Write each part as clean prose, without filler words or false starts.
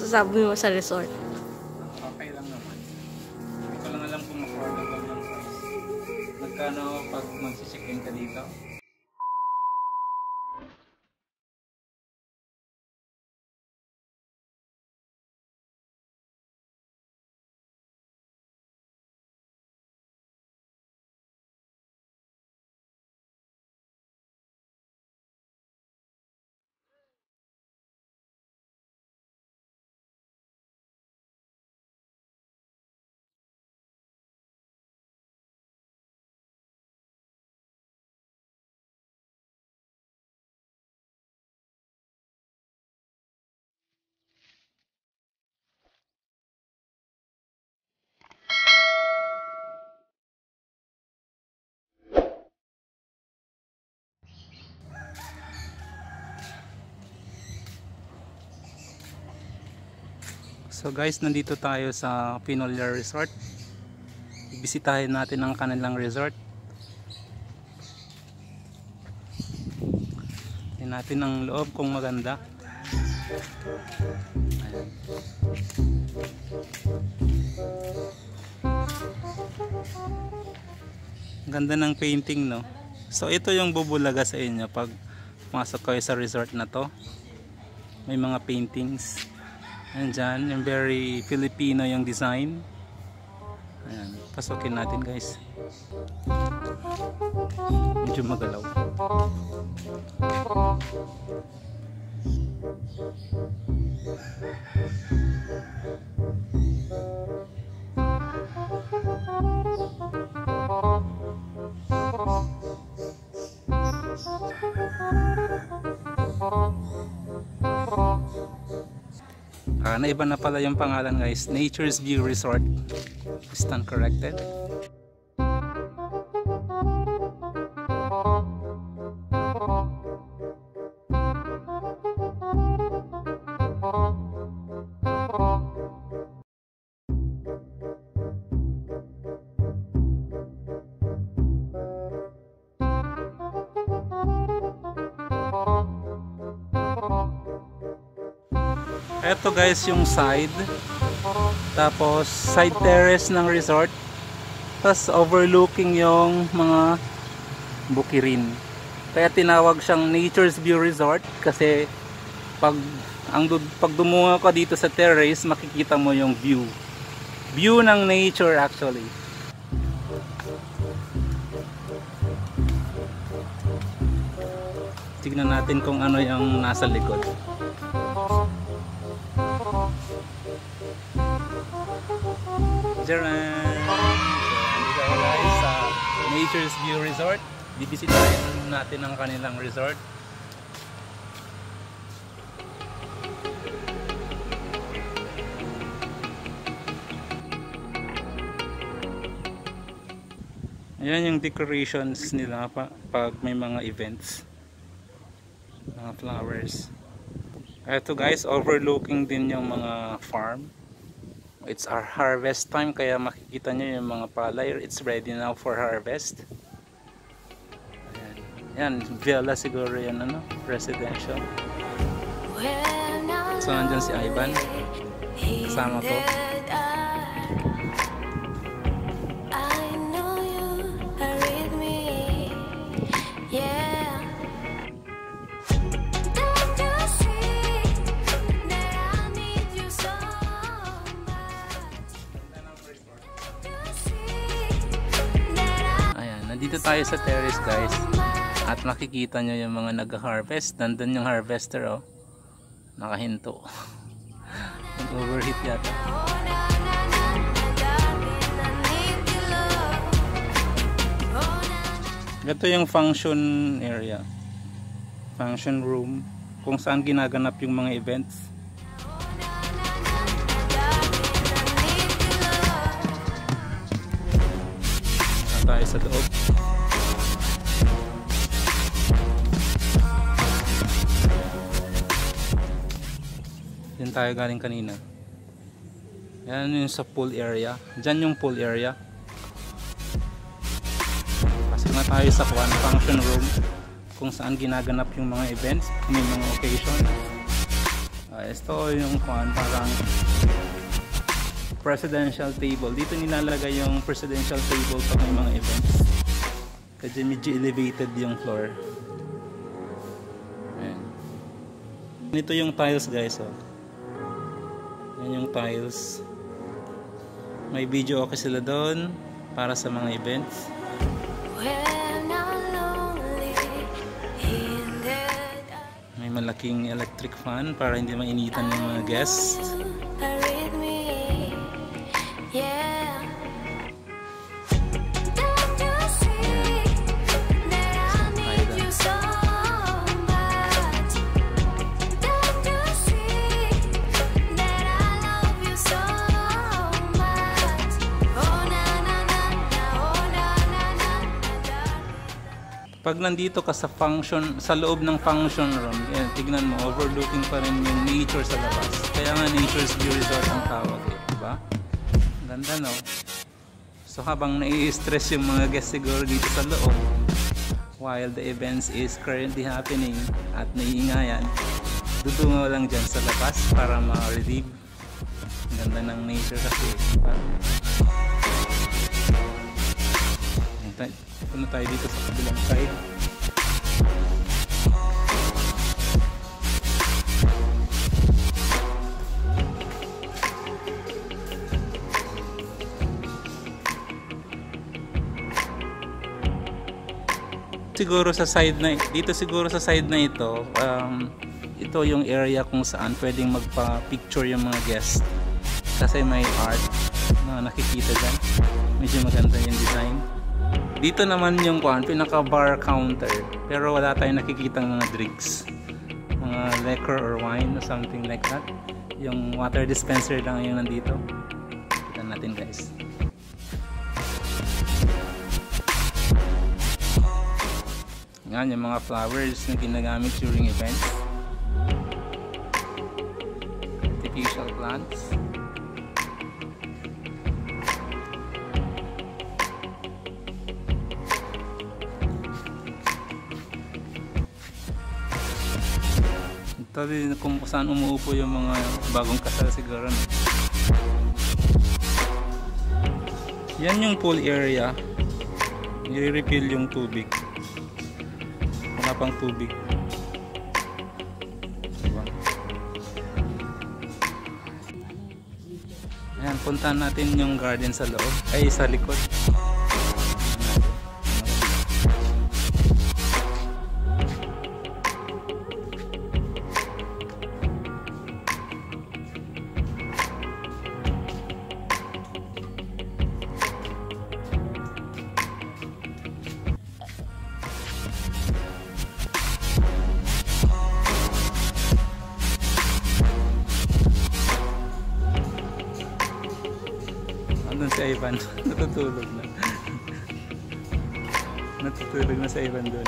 masasabi mo sa resort? Okay lang naman. Hindi ko lang alam kung affordable yung price. Magkano pag magsi-check-in ka dito? So guys, nandito tayo sa Pinolia Resort. Ibisitahin natin ang kanilang resort. Tingnan natin ang loob kung maganda. Ayan. Ganda ng painting, no? So ito yung bubulaga sa inyo pag pumasok kayo sa resort na to. May mga paintings. Ayan dyan, yung very Filipino yung design. Ayan, pasukin natin guys. Medyo magalaw. Naiba na pala yung pangalan guys. Nature's View Resort. Stand corrected. Ito guys yung side, tapos side terrace ng resort, tapos overlooking yung mga bukirin. Kaya tinawag siyang Nature's View Resort kasi pag dumungo ka dito sa terrace, makikita mo yung view ng nature actually. Tignan natin kung ano yung nasa likod. Dito guys sa Nature's View Resort. Bibisitahin natin ang kanilang resort. Ayan yung decorations nila pag may mga events, mga flowers. Ito guys, overlooking din yung mga farm. It's our harvest time, kaya makikita nyo yung mga palay. It's ready now for harvest. Ayan, yan, villa siguro yan, ano, residential. So nandyan si Ivan, kasama ko. Dito tayo sa terrace guys, at makikita nyo yung mga nag-harvest. Nandun yung harvester, oh, nakahinto. Nag-overheat yata. Ito yung function area, function room, kung saan ginaganap yung mga events. Tayo sa loob. Yan tayo galing kanina. Yan yung sa pool area. Diyan yung pool area. Pasok na tayo sa function room, kung saan ginaganap yung mga events, may mga occasion. Ito yung parang presidential table. Dito nilalagay yung presidential table pag may mga events. Kasi medyo elevated yung floor. Ayan. Ito yung tiles guys. Oh. Yan yung tiles. May video okay sila doon para sa mga events. May malaking electric fan para hindi mainitan ng mga guests. Pag nandito ka sa loob ng function room, yan, tignan mo, overlooking pa rin yung nature sa labas. Kaya nga nature's view resort ang tawag eh, diba? Ganda no? So habang nai-stress yung mga guests siguro dito sa loob, while the events is currently happening at naiingayan, dudungaw lang dyan sa labas para ma-relieve. Ganda ng nature kasi. Punta tayo dito sa kabilang side. Siguro sa side na dito siguro sa side na ito, ito yung area kung saan pwedeng magpa-picture yung mga guests. Kasi may art na nakikita dyan. Medyo maganda yung design. Dito naman yung pinaka bar counter, pero wala tayong nakikitang mga drinks, mga liquor or wine or something like that. Yung water dispenser lang yung nandito. Kita natin guys. Yan yung mga flowers na ginagamit during events. Artificial plants. Ito din kung saan umuupo yung mga bagong kasal siguro. No? Yan yung pool area. Nire-refill yung tubig. Wala pang tubig. Diba? Ayan, puntahan natin yung garden sa loob. Ay, sa likod. Andun si Ivan, natutulog na. Natutulog na si Ivan doon.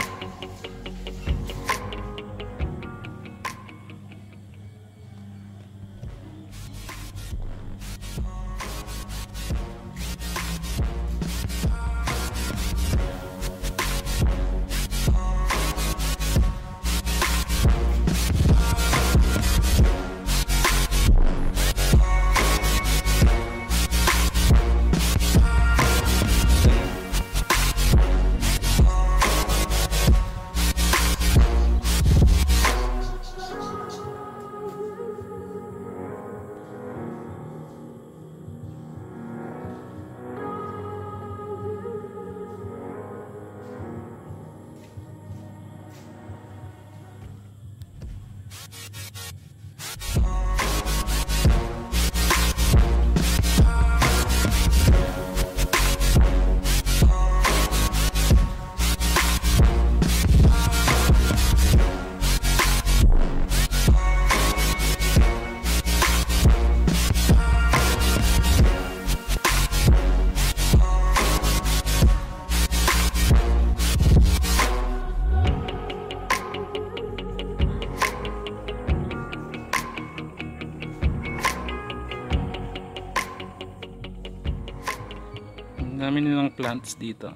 Dami nilang plants dito.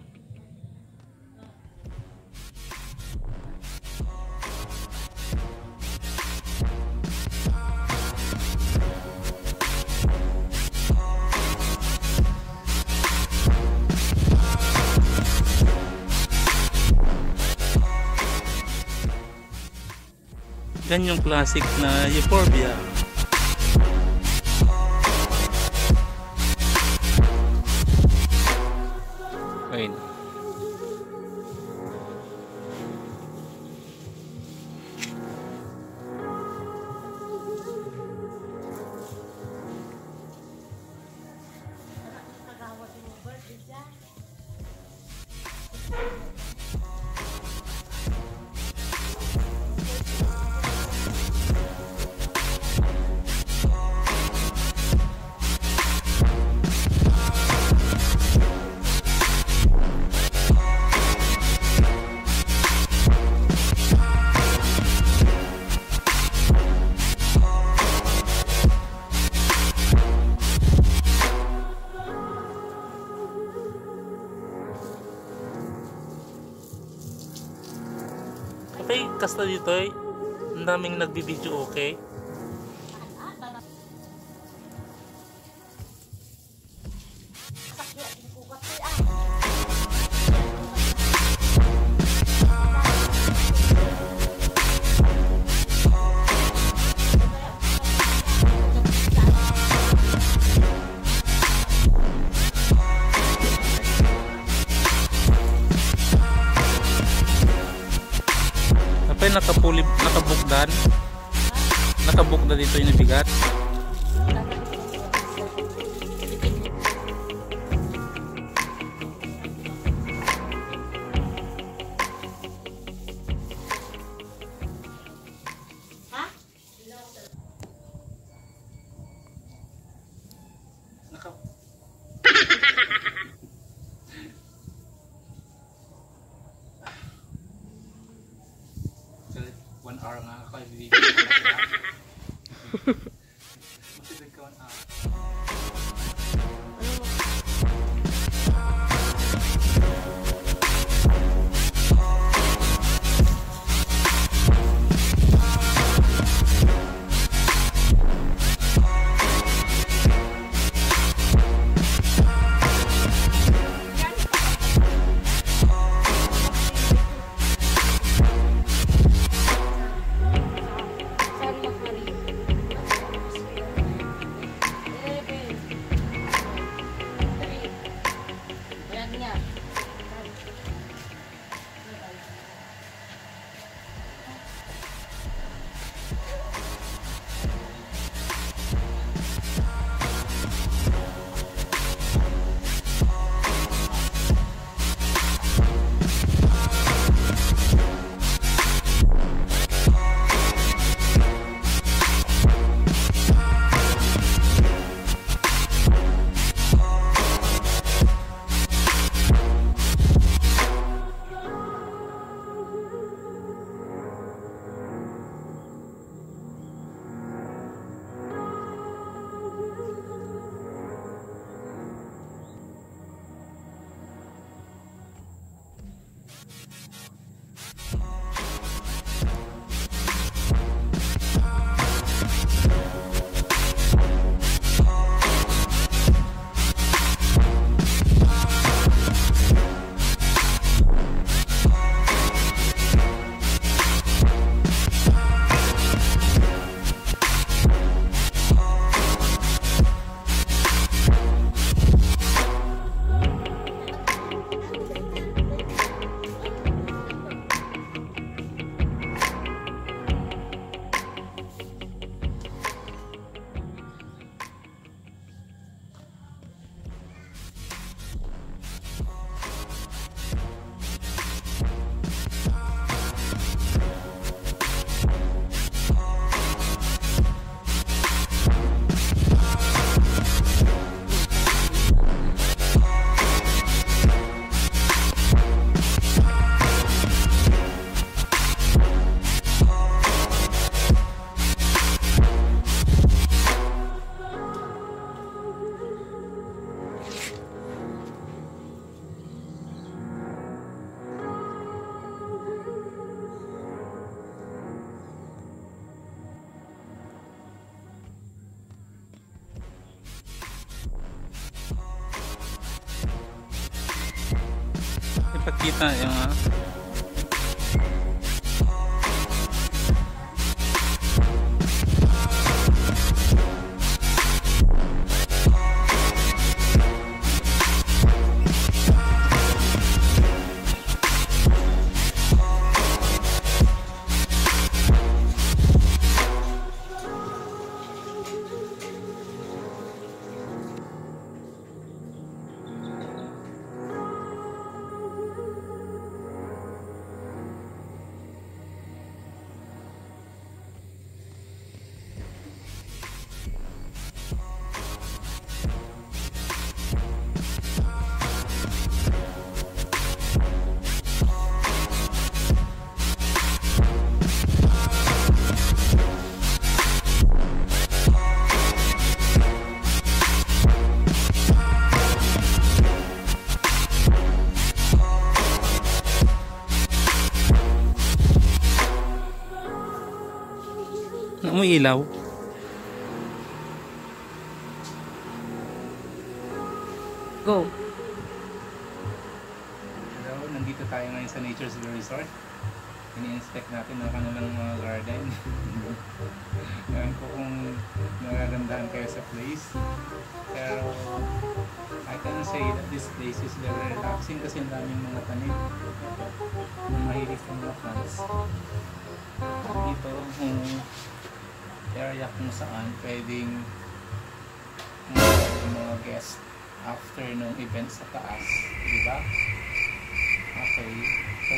Yan yung classic na euphorbia. Ayun. Okay, kasta dito eh. Ang daming nagbibideo, okay? Kapay nakabukdan. Nakabukda dito yung bigat. One hour nga ako i-video. Masidag ka 1 hour. Ipakita yung mo ilaw? Go. Hello, nandito tayo ngayon sa Nature's View Resort. Ini-inspect natin ang kanilang mga garden. Ayan ko kung nararamdaman kayo sa place. Pero I can say that this place is very relaxing kasi ang daming mga tanim. Mahilig sa mga plants. Dito yung area kung saan pwedeng yung mga guests after nung event sa taas, di ba? Okay, so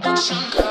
Ocean girl.